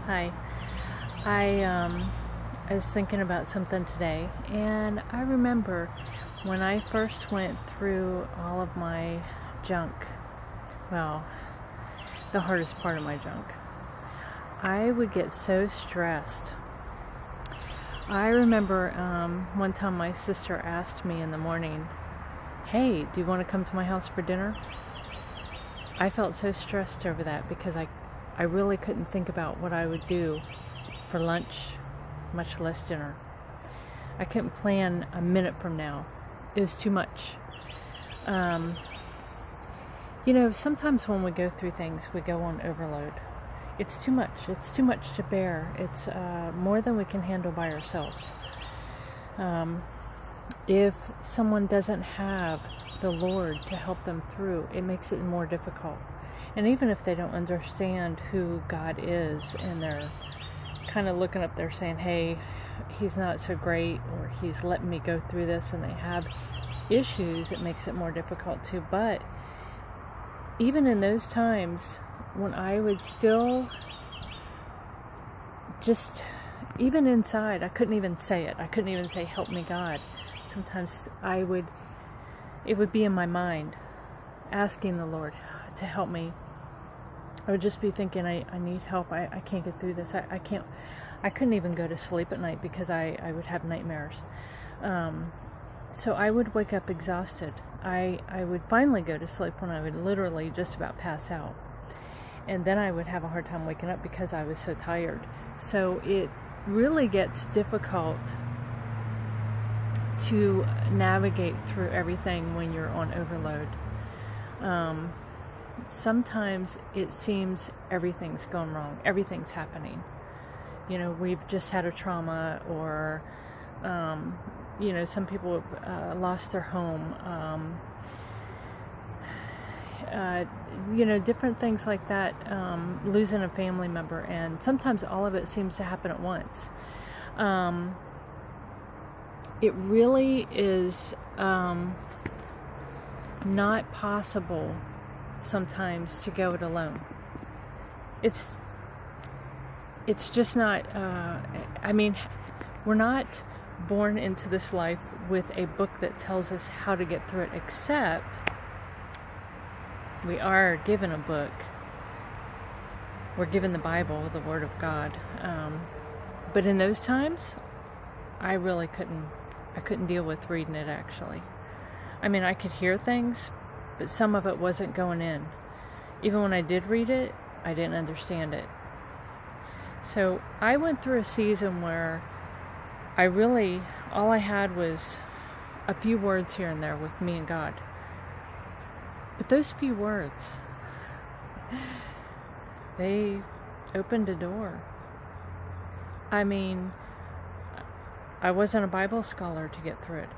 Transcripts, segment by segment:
Hi. I was thinking about something today, and I remember when I first went through all of my junk, well, the hardest part of my junk, I would get so stressed. I remember one time my sister asked me in the morning, "Hey, do you want to come to my house for dinner?" I felt so stressed over that because I really couldn't think about what I would do for lunch, much less dinner. I couldn't plan a minute from now. It was too much. Sometimes when we go through things, we go on overload. It's too much. It's too much to bear. It's more than we can handle by ourselves. If someone doesn't have the Lord to help them through, it makes it more difficult. And even if they don't understand who God is, and they're kind of looking up there saying, "Hey, he's not so great," or "He's letting me go through this," and they have issues, it makes it more difficult too. But even in those times when I would still just, even inside, I couldn't even say it. I couldn't even say, "Help me, God." Sometimes it would be in my mind, asking the Lord to help me. I would just be thinking, I need help. I can't get through this. I couldn't even go to sleep at night because I would have nightmares. So I would wake up exhausted. I would finally go to sleep when I would literally just about pass out. And then I would have a hard time waking up because I was so tired. So it really gets difficult to navigate through everything when you're on overload. Sometimes it seems everything's going wrong. Everything's happening. We've just had a trauma, or, some people have lost their home. Different things like that, losing a family member, and sometimes all of it seems to happen at once. It really is not possible sometimes to go it alone. It's just not, we're not born into this life with a book that tells us how to get through it, except we are given a book. We're given the Bible, the Word of God. But in those times, I really couldn't deal with reading it, actually. I could hear things, but some of it wasn't going in. Even when I did read it, I didn't understand it. So I went through a season where all I had was a few words here and there with me and God. But those few words, they opened a door. I wasn't a Bible scholar to get through it.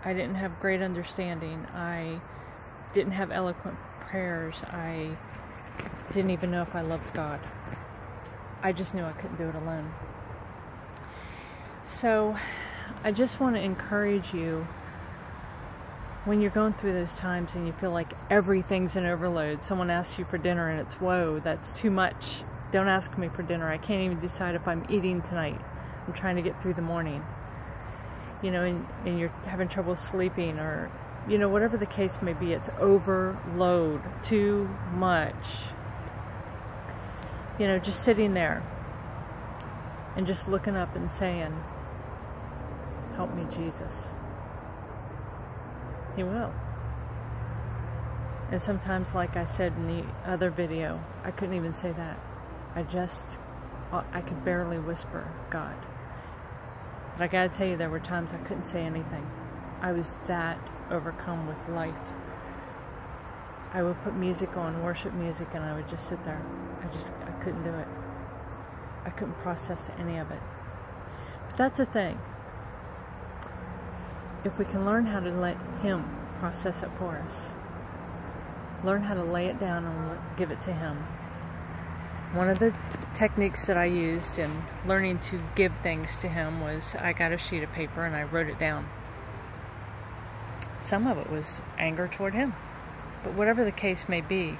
I didn't have great understanding. I didn't have eloquent prayers. I didn't even know if I loved God. I just knew I couldn't do it alone. So I just want to encourage you, when you're going through those times and you feel like everything's in overload, someone asks you for dinner and it's, "Whoa, that's too much. Don't ask me for dinner. I can't even decide if I'm eating tonight. I'm trying to get through the morning." And you're having trouble sleeping, or, whatever the case may be, it's overload, too much. Just sitting there and just looking up and saying, "Help me, Jesus." He will. And sometimes, like I said in the other video, I couldn't even say that. I could barely whisper, "God." But I gotta tell you, there were times I couldn't say anything. I was that overcome with life. I would put music on, worship music, and I would just sit there. I couldn't do it. I couldn't process any of it. But that's the thing. If we can learn how to let Him process it for us, learn how to lay it down and give it to Him. One of the techniques that I used in learning to give things to Him was, I got a sheet of paper and I wrote it down. Some of it was anger toward Him, but whatever the case may be,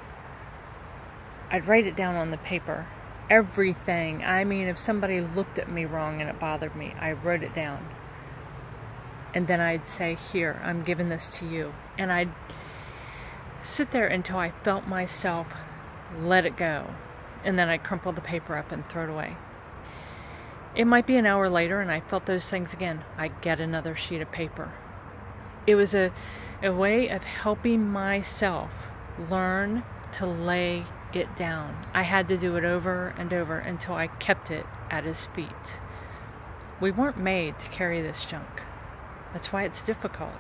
I'd write it down on the paper. Everything. I mean, if somebody looked at me wrong and it bothered me, I wrote it down. And then I'd say, here, I'm giving this to you. And I'd sit there until I felt myself let it go. And then I'd crumple the paper up and throw it away. It might be an hour later and I felt those things again. I'd get another sheet of paper. It was a way of helping myself learn to lay it down. I had to do it over and over until I kept it at his feet. We weren't made to carry this junk. That's why it's difficult.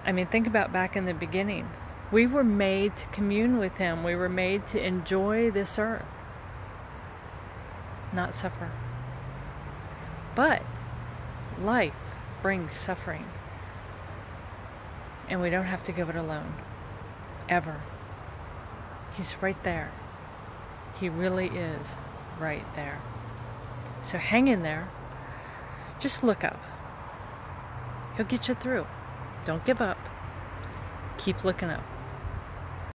I mean, think about back in the beginning. We were made to commune with him. We were made to enjoy this earth, not suffer. But life brings suffering. And we don't have to go it alone. Ever. He's right there. He really is right there. So hang in there. Just look up. He'll get you through. Don't give up. Keep looking up.